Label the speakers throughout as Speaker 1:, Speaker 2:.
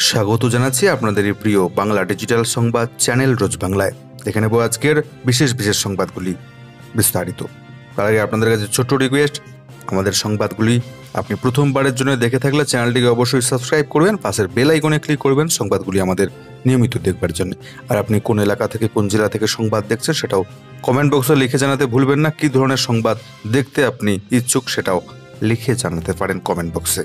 Speaker 1: স্বাগত জানাচ্ছি আপনাদের এই প্রিয় বাংলা ডিজিটাল সংবাদ চ্যানেল রোজ বাংলায়। দেখে নেব আজকের বিশেষ সংবাদগুলি বিস্তারিত। তার আগে আপনাদের কাছে ছোট্ট রিকোয়েস্ট, আমাদের সংবাদগুলি আপনি প্রথমবারের জন্য দেখে থাকলে চ্যানেলটিকে অবশ্যই সাবস্ক্রাইব করবেন, পাশের বেল আইকনে ক্লিক করবেন সংবাদগুলি আমাদের নিয়মিত দেখবার জন্য। আর আপনি কোন এলাকা থেকে, কোন জেলা থেকে সংবাদ দেখছেন সেটাও কমেন্ট বক্সে লিখে জানাতে ভুলবেন না। কী ধরনের সংবাদ দেখতে আপনি ইচ্ছুক সেটাও লিখে জানাতে পারেন কমেন্ট বক্সে।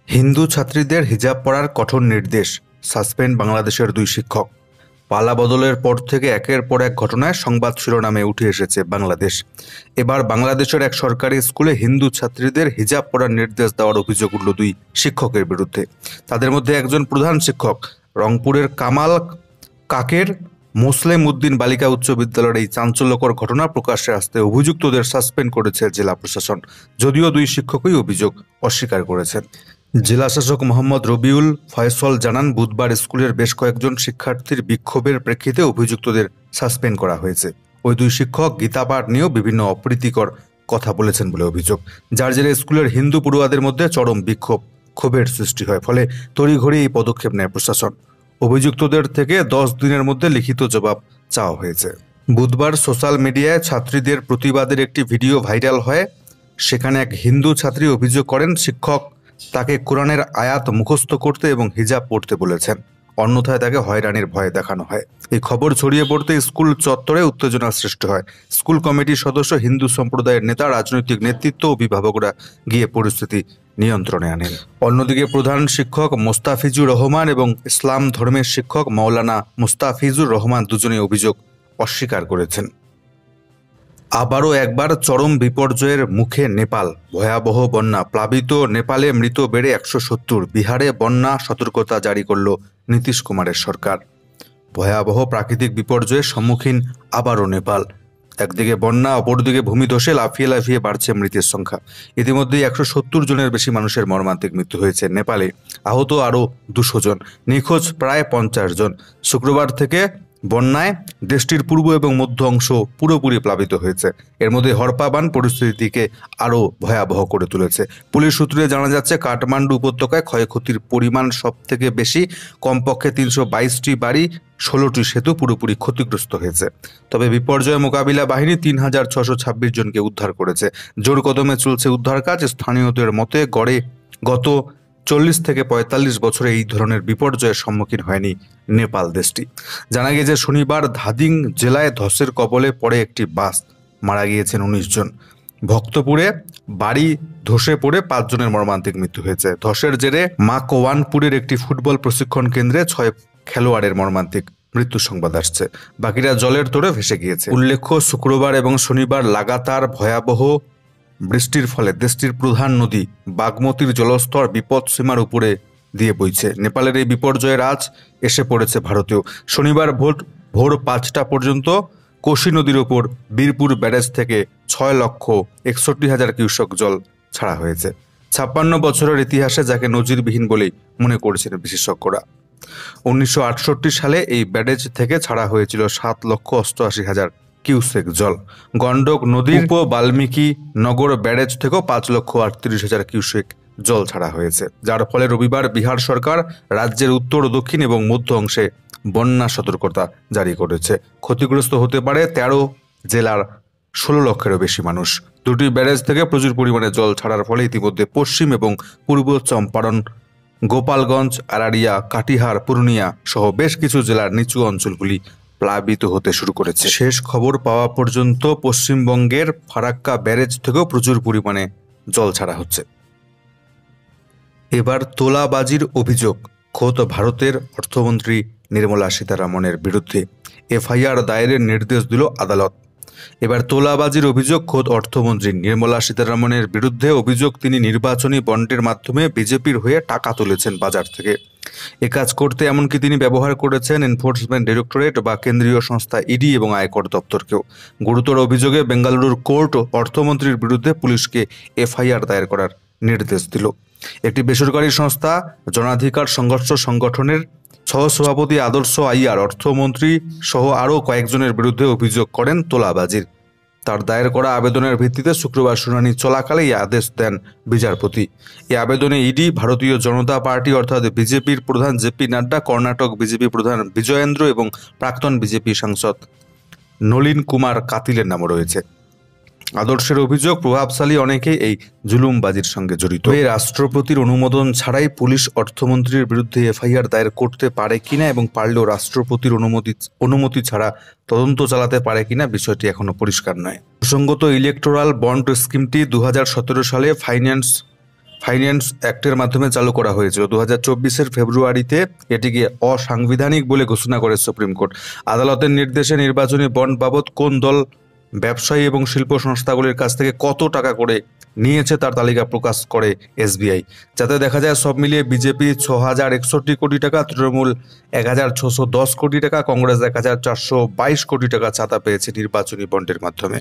Speaker 1: হিন্দু ছাত্রীদের হিজাব পরার কঠোর নির্দেশ, সাসপেন্ড বাংলাদেশের 2 শিক্ষক। পালা বদলের পর থেকে একের পর এক ঘটনায় সংবাদ শিরোনামে উঠে এসেছে বাংলাদেশ। এবার বাংলাদেশের এক সরকারি স্কুলে হিন্দু ছাত্রীদের হিজাব পরার নির্দেশ দেওয়ার অভিযোগ উঠল 2 শিক্ষকের বিরুদ্ধে। তাদের মধ্যে একজন প্রধান শিক্ষক। রংপুরের কামাল কাকের মুসলিম উদ্দিন বালিকা উচ্চ বিদ্যালয়ের এই চাঞ্চল্যকর ঘটনা প্রকাশ্যে আসতে অভিযুক্তদের সাসপেন্ড করেছে জেলা প্রশাসন। যদিও 2 শিক্ষকই অভিযোগ অস্বীকার করেছেন। জেলা শাসক মোহাম্মদ রবিউল ফয়সল জানান, বুধবার স্কুলের বেশ কয়েকজন শিক্ষার্থীর বিক্ষোভের প্রেক্ষিতে অভিযুক্তদের সাসপেন্ড করা হয়েছে। ওই 2 শিক্ষক গীতাপাঠ নিয়েও বিভিন্ন অপ্রীতিকর কথা বলেছেন বলে অভিযোগ, যার জেরে স্কুলের হিন্দু পড়ুয়াদের মধ্যে চরম ক্ষোভের সৃষ্টি হয়। ফলে তড়িঘড়ি এই পদক্ষেপ নেয় প্রশাসন। অভিযুক্তদের থেকে 10 দিনের মধ্যে লিখিত জবাব চাওয়া হয়েছে। বুধবার সোশ্যাল মিডিয়ায় ছাত্রীদের প্রতিবাদের একটি ভিডিও ভাইরাল হয়। সেখানে এক হিন্দু ছাত্রী অভিযোগ করেন, শিক্ষক তাকে কোরআনের আয়াত মুখস্থ করতে এবং হিজাব পড়তে বলেছেন, অন্যথায় তাকে হয়রানির ভয় দেখানো হয়। এই খবর ছড়িয়ে পড়তে স্কুল চত্বরে উত্তেজনার সৃষ্টি হয়। স্কুল কমিটির সদস্য, হিন্দু সম্প্রদায়ের নেতা, রাজনৈতিক নেতৃত্ব, অভিভাবকরা গিয়ে পরিস্থিতি নিয়ন্ত্রণে আনেন। অন্যদিকে প্রধান শিক্ষক মোস্তাফিজুর রহমান এবং ইসলাম ধর্মের শিক্ষক মাওলানা মুস্তাফিজুর রহমান দুজনেই অভিযোগ অস্বীকার করেছেন। আবারও একবার চরম বিপর্যয়ের মুখে নেপাল। ভয়াবহ বন্যা, প্লাবিত নেপালে মৃত বেড়ে 170। বিহারে বন্যা সতর্কতা জারি করল নীতিশ কুমারের সরকার। ভয়াবহ প্রাকৃতিক বিপর্যয়ের সম্মুখীন আবারও নেপাল। একদিকে বন্যা, অপরদিকে ভূমিধসে লাফিয়ে লাফিয়ে বাড়ছে মৃতের সংখ্যা। ইতিমধ্যেই 170 জনের বেশি মানুষের মর্মান্তিক মৃত্যু হয়েছে নেপালে। আহত আরও 200 জন, নিখোঁজ প্রায় 50 জন। শুক্রবার থেকে বন্যায় দেশটির পূর্ব এবং মধ্য অংশ পুরোপুরি প্লাবিত হয়েছে। এর মধ্যে হরপাবান পরিস্থিতিকে আরও ভয়াবহ করে তুলেছে। পুলিশ সূত্রে জানা যাচ্ছে, কাঠমান্ডু উপত্যকায় ক্ষয়ক্ষতির পরিমাণ সব থেকে বেশি। কমপক্ষে 322টি বাড়ি, 16টি সেতু পুরোপুরি ক্ষতিগ্রস্ত হয়েছে। তবে বিপর্যয় মোকাবিলা বাহিনী 3626 জনকে উদ্ধার করেছে। জোর কদমে চলছে উদ্ধার কাজ। স্থানীয়দের মতে গড়ে গত 40 থেকে 45 বছরে এই ধরনের বিপর্যয়ের সম্মুখীন হয়নি নেপাল দেশটি। জানা গিয়েছে, শনিবার ধাদিং জেলায় ধসের কবলে পড়ে একটি বাস, মারা গিয়েছেন 19 জন। ভক্তপুরে বাড়ি ধসে পড়ে 5 জনের মর্মান্তিক মৃত্যু হয়েছে। ধসের জেরে মাকওয়ানপুরের একটি ফুটবল প্রশিক্ষণ কেন্দ্রে 6 খেলোয়াড়ের মর্মান্তিক মৃত্যু সংবাদ আসছে। বাকিরা জলের তোড়ে ভেসে গিয়েছে। উল্লেখ্য, শুক্রবার এবং শনিবার লাগাতার ভয়াবহ বৃষ্টির ফলে দেশটির প্রধান নদী বাগমতির জলস্তর বিপদসীমার উপরে দিয়ে বইছে। নেপালের এই বিপর্যয়ের আজ এসে পড়েছে ভারতেও। শনিবার ভোর 5টা পর্যন্ত কোশি নদীর ওপর বীরপুর ব্যারেজ থেকে 6,61,000 কিউসেক জল ছাড়া হয়েছে। 56 বছরের ইতিহাসে যাকে নজিরবিহীন বলেই মনে করছেন বিশেষজ্ঞরা। 1968 সালে এই ব্যারেজ থেকে ছাড়া হয়েছিল 7,88,000 কিউসেক জল। গন্ডক নদীর বাল্মীকি নগর ব্যারেজ থেকেও 5,38,000 কিউসেক জল ছাড়া হয়েছে, যার ফলে রবিবার বিহার সরকার রাজ্যের উত্তর, দক্ষিণ এবং মধ্য অংশে বন্যা সতর্কতা জারি করেছে। ক্ষতিগ্রস্ত হতে পারে 13 জেলার 16 লক্ষেরও বেশি মানুষ। 2টি ব্যারেজ থেকে প্রচুর পরিমাণে জল ছাড়ার ফলে ইতিমধ্যে পশ্চিম এবং পূর্ব চম্পারণ, গোপালগঞ্জ, আরারিয়া, কাটিহার, পূর্ণিয়া সহ বেশ কিছু জেলার নিচু অঞ্চলগুলি প্লাবিত হতে শুরু করেছে। শেষ খবর পাওয়া পর্যন্ত পশ্চিমবঙ্গের ফারাক্কা ব্যারেজ থেকেও প্রচুর পরিমাণে জল ছাড়া হচ্ছে। এবার তোলাবাজির অভিযোগ খোদ ভারতের অর্থমন্ত্রী নির্মলা সীতারামনের বিরুদ্ধে। এফআইআর দায়েরের নির্দেশ দিল আদালত। এবার তোলাবাজির অভিযোগ খোদ অর্থমন্ত্রী নির্মলা সীতারামনের বিরুদ্ধে। অভিযোগ, তিনি নির্বাচনী বন্ডের মাধ্যমে বিজেপির হয়ে টাকা তুলেছেন বাজার থেকে। এ কাজ করতে এমনকি তিনি ব্যবহার করেছেন এনফোর্সমেন্ট ডাইরেক্টরেট বা কেন্দ্রীয় সংস্থা ইডি এবং আয়কর দপ্তরকেও। গুরুতর অভিযোগে বেঙ্গালুরুর কোর্ট অর্থমন্ত্রীর বিরুদ্ধে পুলিশকে এফআইআর দায়ের করার নির্দেশ দিল। একটি বেসরকারি সংস্থা জনাধিকার সংঘর্ষ সংগঠনের সহসভাপতি আদর্শ আইয়ার অর্থমন্ত্রী সহ আরও কয়েকজনের বিরুদ্ধে অভিযোগ করেন তোলাবাজির। তার দায়ের করা আবেদনের ভিত্তিতে শুক্রবার শুনানি চলাকালে এই আদেশ দেন বিচারপতি। এই আবেদনে ইডি, ভারতীয় জনতা পার্টি অর্থাৎ বিজেপির প্রধান জেপি নাড্ডা, কর্ণাটক বিজেপি প্রধান বিজয়েন্দ্র এবং প্রাক্তন বিজেপি সাংসদ নলিন কুমার কাতিলের নামও রয়েছে। আদর্শের অভিযোগ, প্রভাবশালী অনেকেই এই জুলুমবাজির সঙ্গে জড়িত। এই রাষ্ট্রপতির অনুমোদন ছাড়াই পুলিশ অর্থমন্ত্রীর বিরুদ্ধে এফআইআর দায়ের করতে পারে কিনা এবং পারলেও রাষ্ট্রপতির অনুমতি ছাড়া তদন্ত চালাতে পারে কিনা বিষয়টি এখনো পরিষ্কার নয়। প্রসঙ্গত, ইলেকটোরাল বন্ড স্কিমটি 2017 সালে ফাইন্যান্স অ্যাক্টের মাধ্যমে চালু করা হয়েছিল। 2024 ফেব্রুয়ারিতে এটিকে অসাংবিধানিক বলে ঘোষণা করে সুপ্রিম কোর্ট। আদালতের নির্দেশে নির্বাচনী বন্ড বাবদ কোন দল ব্যবসায়ী এবং শিল্প সংস্থাগুলির কাছ থেকে কত টাকা করে নিয়েছে তার তালিকা প্রকাশ করে এসবিআই, যাতে দেখা যায় সব মিলিয়ে বিজেপি 6061 কোটি টাকা, তৃণমূল 1610 কোটি টাকা, কংগ্রেস 1422 কোটি টাকা চাঁদা পেয়েছে নির্বাচনী বন্ডের মাধ্যমে।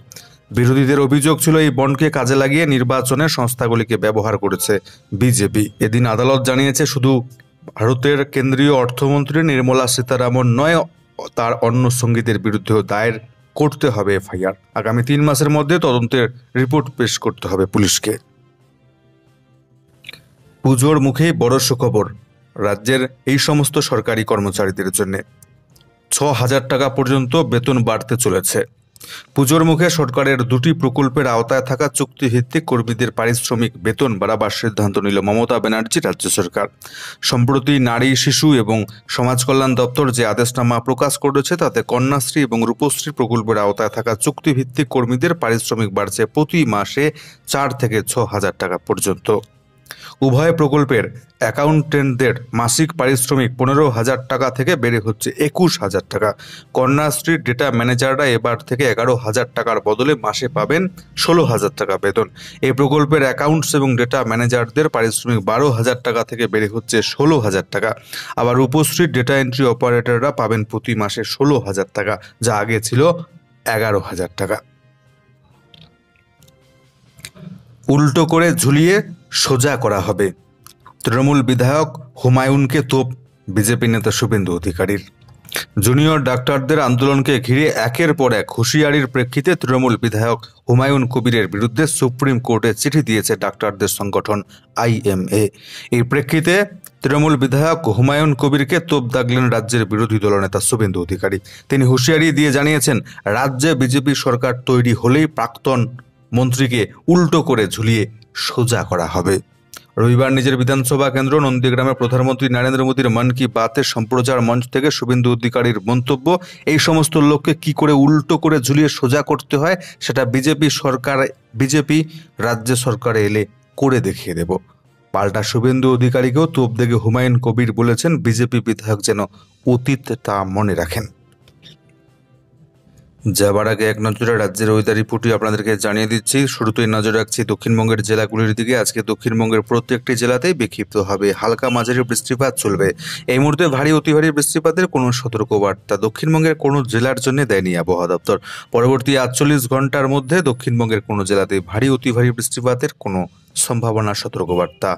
Speaker 1: বিরোধীদের অভিযোগ ছিল এই বন্ডকে কাজে লাগিয়ে নির্বাচনের সংস্থাগুলিকে ব্যবহার করেছে বিজেপি। এদিন আদালত জানিয়েছে শুধু ভারতের কেন্দ্রীয় অর্থমন্ত্রী নির্মলা সীতারামন নয়, তার অন্য সঙ্গীদের বিরুদ্ধেও দায়ের করতে হবে এফআইআর। আগামী 3 মাসের মধ্যে তদন্তের রিপোর্ট পেশ করতে হবে পুলিশকে। পুজোর মুখে বড় সুখবর রাজ্যের এই সমস্ত সরকারি কর্মচারীদের জন্য। 6000 টাকা পর্যন্ত বেতন বাড়তে চলেছে। পুজোর মুখে সরকারের 2টি প্রকল্পের আওতায় থাকা চুক্তিভিত্তিক কর্মীদের পারিশ্রমিক বেতন বাড়াবার সিদ্ধান্ত নিল মমতা ব্যানার্জি রাজ্য সরকার। সম্প্রতি নারী, শিশু এবং সমাজ কল্যাণ দপ্তর যে আদেশনামা প্রকাশ করেছে তাতে কন্যাশ্রী এবং রূপশ্রী প্রকল্পের আওতায় থাকা চুক্তিভিত্তিক কর্মীদের পারিশ্রমিক বাড়ছে প্রতি মাসে 4 থেকে 6000 টাকা পর্যন্ত। উভয় প্রকল্পের অ্যাকাউন্টেন্টদের মাসিক পারিশ্রমিক 15,000 টাকা থেকে বেড়ে হচ্ছে 21,000 টাকা। কন্যাশ্রীর ডেটা ম্যানেজাররা এবার থেকে 11,000 টাকার বদলে মাসে পাবেন 16,000 টাকা বেতন। এই প্রকল্পের অ্যাকাউন্টস এবং ডেটা ম্যানেজারদের পারিশ্রমিক 12,000 টাকা থেকে বেড়ে হচ্ছে 16,000 টাকা। আবার রূপশ্রীর ডেটা এন্ট্রি অপারেটররা পাবেন প্রতি মাসে 16,000 টাকা, যা আগে ছিল 11,000 টাকা। উল্টো করে ঝুলিয়ে সোজা করা হবে, তৃণমূল বিধায়ক হুমায়ুনকে তোপ বিজেপি নেতা শুভেন্দু অধিকারীর। জুনিয়র ডাক্তারদের আন্দোলনকে ঘিরে একের পর এক হুঁশিয়ারির প্রেক্ষিতে তৃণমূল বিধায়ক হুমায়ুন কবিরের বিরুদ্ধে সুপ্রিম কোর্টে চিঠি দিয়েছে ডাক্তারদের সংগঠন আইএমএ। এই প্রেক্ষিতে তৃণমূল বিধায়ক হুমায়ুন কবিরকে তোপ দাগলেন রাজ্যের বিরোধী দলনেতা শুভেন্দু অধিকারী। তিনি হুঁশিয়ারি দিয়ে জানিয়েছেন, রাজ্যে বিজেপি সরকার তৈরি হলেই প্রাক্তন মন্ত্রীকে উল্টো করে ঝুলিয়ে সোজা করা হবে। রবিবার নিজের বিধানসভা কেন্দ্র নন্দীগ্রামে প্রধানমন্ত্রী নরেন্দ্র মোদীর মন কি বাতের সম্প্রচার মঞ্চ থেকে শুভেন্দু অধিকারীর মন্তব্য, এই সমস্ত লোককে কি করে উল্টো করে ঝুলিয়ে সোজা করতে হয় সেটা বিজেপি রাজ্য সরকারে এলে করে দেখিয়ে দেব। পাল্টা শুভেন্দু অধিকারীকেও তোপ দেগে হুমায়ুন কবির বলেছেন, বিজেপি বিধায়ক যেন অতীত তা মনে রাখেন। যাবার আগে এক নজরে রাজ্যের ওয়েদার রিপোর্টটি আপনাদেরকে জানিয়ে দিচ্ছি। শুরুতেই নজর রাখছি দক্ষিণবঙ্গের জেলাগুলির দিকে। আজকে দক্ষিণবঙ্গের প্রত্যেকটি জেলাতেই বিক্ষিপ্তভাবে হালকা মাঝারি বৃষ্টিপাত চলবে। এই মুহূর্তে ভারী অতি ভারী বৃষ্টিপাতের কোনো সতর্কবার্তা দক্ষিণবঙ্গের কোনো জেলার জন্য দেয়নি আবহাওয়া দপ্তর। পরবর্তী 48 ঘন্টার মধ্যে দক্ষিণবঙ্গের কোনো জেলাতেই ভারী অতি ভারী বৃষ্টিপাতের কোনো সম্ভাবনা সতর্কবার্তা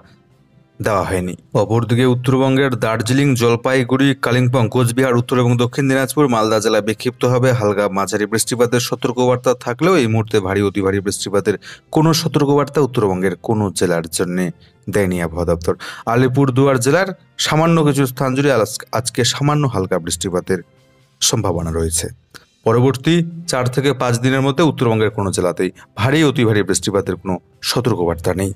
Speaker 1: দেওয়া হয়নি। অপরদিকে উত্তরবঙ্গের দার্জিলিং, জলপাইগুড়ি, কালিম্পং, কোচবিহার, উত্তর এবং দক্ষিণ দিনাজপুর, মালদা জেলায় বিক্ষিপ্তভাবে হালকা মাঝারি বৃষ্টিপাতের সতর্কবার্তা থাকলেও এই মুহূর্তে ভারী অতি ভারী বৃষ্টিপাতের কোনো সতর্কবার্তা উত্তরবঙ্গের কোনো জেলার জন্য দেয়নি আবহাওয়া দপ্তর। আলিপুরদুয়ার জেলার সামান্য কিছু স্থান জুড়ে আজকে সামান্য হালকা বৃষ্টিপাতের সম্ভাবনা রয়েছে। পরবর্তী 4 থেকে 5 দিনের মধ্যে উত্তরবঙ্গের কোনো জেলাতেই ভারী অতি ভারী বৃষ্টিপাতের কোনো সতর্কবার্তা নেই।